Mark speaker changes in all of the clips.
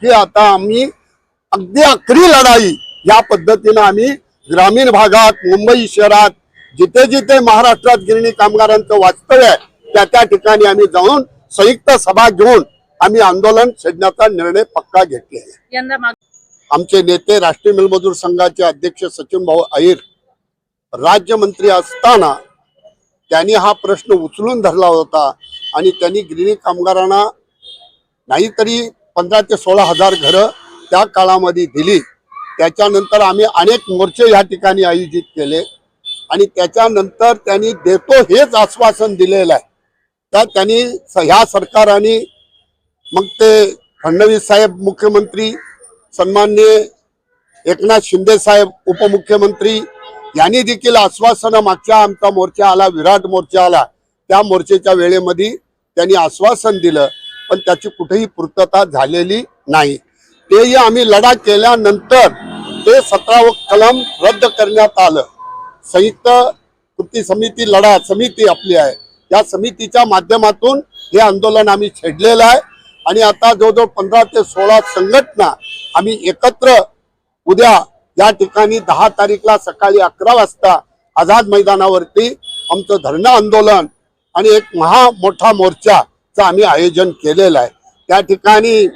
Speaker 1: मुखी आता आम्ही अगदी आखरी लढाई या पद्धतीने आम्ही ग्रामीण भागात मुंबई शहरात जिथे जिथे महाराष्ट्रात गिरणी कामगारांचं वास्तव्य आहे त्या ठिकाणी आम्ही जाऊन संयुक्त सभा घेऊन आम्ही आंदोलन छेडण्याचा निर्णय पक्का घेतलेला आहे। आमचे नेते राष्ट्रीय मिलमजूर संघाचे अध्यक्ष सचिन भाऊ अहिर राज्यमंत्री असताना त्यांनी हा प्रश्न उचलून धरला होता आणि त्यांनी गिरणी कामगारांना नाहीतरी 15 ते 16 हजार घरं त्या काळामध्ये दिली। त्याच्यानंतर आम्ही अनेक मोर्चे या ठिकाणी आयोजित केले आणि त्याच्यानंतर त्यांनी देतो हेच आश्वासन दिलेलं आहे। तर त्यांनी ह्या सरकारने मग ते फडणवीस साहेब मुख्यमंत्री, सन्माननीय एकनाथ शिंदे साहेब उपमुख्यमंत्री यांनी देखील आश्वासन मागच्या आमचा मोर्चा आला, विराट मोर्चा आला, त्या मोर्चाच्या वेळेमध्ये त्यांनी आश्वासन दिलं पण त्याची कुठेही पूर्तता झालेली नाही। तेही आम्ही लढा केल्यानंतर ते 17 कलम रद्द करण्यात आलं। संयुक्त कृती समिती लढा समिती आपली आहे, या समितीच्या माध्यमातून हे आंदोलन आम्ही छेडलेलं आहे आणि आता जवळजवळ 15 ते 16 संघटना आम्ही एकत्र उद्या या ठिकाणी 10 तारीखला सकाळी 11 वाजता आझाद मैदानावरती आमचं धरणं आंदोलन आणि एक मोठा मोर्चाचं आम्ही आयोजन केलेलं आहे। त्या ठिकाणी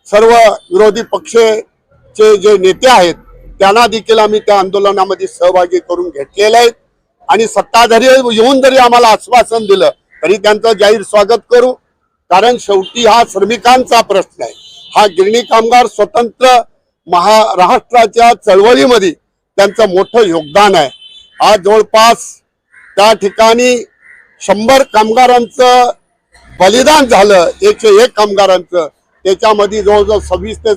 Speaker 1: सर्व विरोधी पक्षाचे जे नेते आहेत त्यांना देखील आम्ही त्या आंदोलनामध्ये सहभागी करून घेतलेले आहेत आणि सत्ताधारी येऊन जरी आम्हाला आश्वासन दिलं तरी त्यांचं जाहीर स्वागत करू, कारण शेवटी हा श्रमिकांचा प्रश्न आहे। हा गिरणी कामगार स्वतंत्र महाराष्ट्राच्या चळवळीमध्ये त्यांचं मोठं योगदान आहे। आज जवळपास त्या ठिकाणी 100 कामगारांचं बलिदान झालं, 101 कामगारांचं, त्याच्यामध्ये जवळजवळ 26 ते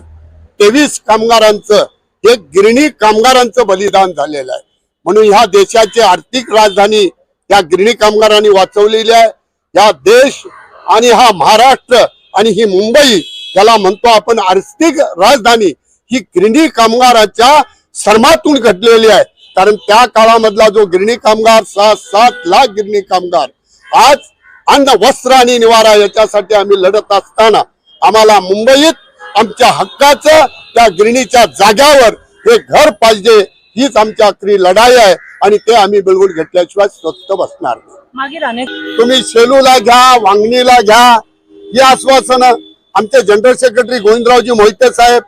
Speaker 1: 23 कामगारांचं हे गिरणी कामगारांचं बलिदान झालेलं आहे। म्हणून ह्या देशाची आर्थिक राजधानी या गिरणी कामगारांनी वाचवलेली आहे। या देश आणि हा महाराष्ट्र आणि ही मुंबई त्याला म्हणतो आपण आर्थिक राजधानी, ही गिरणी कामगाराच्या श्रमातून घडलेली आहे। कारण त्या काळामधला जो गिरणी कामगार 6-7 लाख गिरणी कामगार आज अन्न वस्त्र आणि निवारा याच्यासाठी आम्ही लढत असताना आम्हाला मुंबईत आमच्या हक्काचं त्या गिरणीच्या जाग्यावर हे घर पाहिजे, हीच आमच्या आखरी लढाई आहे आणि ते आम्ही बिलगुल घेतल्याशिवाय स्वस्त बसणार नाही। तुम्ही शेलूला घ्या, वांगणीला घ्या, ही आश्वासनं आमचे जनरल सेक्रेटरी गोविंदरावजी मोहिते साहेब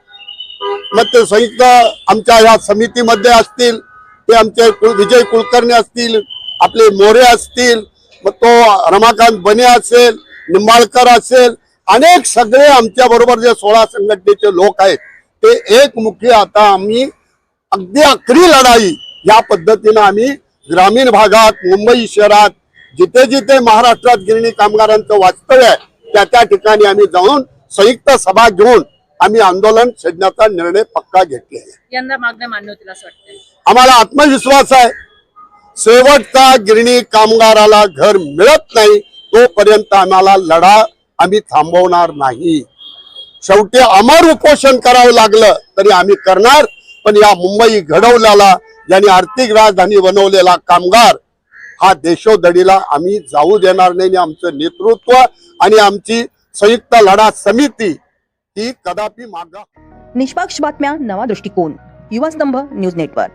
Speaker 1: मग ते संयुक्त आमच्या या समितीमध्ये असतील, ते आमचे विजय कुलकर्णी असतील, आपले मोरे असतील, मग तो रमाकांत बने असेल, निंबाळकर असेल, अनेक सगळे आमच्या बरोबर जे 16 संघटनेचे लोक आहेत ते एकमुखी आता आम्ही अगदी आखरी लढाई या पद्धतीने आम्ही ग्रामीण भागात मुंबई शहरात जिथे जिथे महाराष्ट्रात गिरणी कामगारांचं वास्तव्य आहे त्या ठिकाणी आम्ही जाऊन संयुक्त सभा घेऊन आम्ही आंदोलन छेडण्याचा निर्णय पक्का घेतलेला आहे।
Speaker 2: यंदा मागण्या मान्य होतील असं वाटतंय?
Speaker 1: आम्हाला आत्मविश्वास आहे, शेवटचा गिरणी कामगाराला घर मिळत नाही तोपर्यंत आम्हाला लढा आम्ही थांबवणार नाही। शेवटी अमर उपोषण करावं लागलं तरी आम्ही करणार, पण या मुंबई घडवल्याला ज्यांनी आर्थिक राजधानी बनवलेला कामगार हा देशोधडीला आम्ही जाऊ देणार नाही। आमचं नेतृत्व आणि आमची संयुक्त लढा समिती ही कदापि मागा।
Speaker 3: निष्पक्ष बातम्या, नवा दृष्टिकोन, युवा स्तंभ न्यूज नेटवर्क।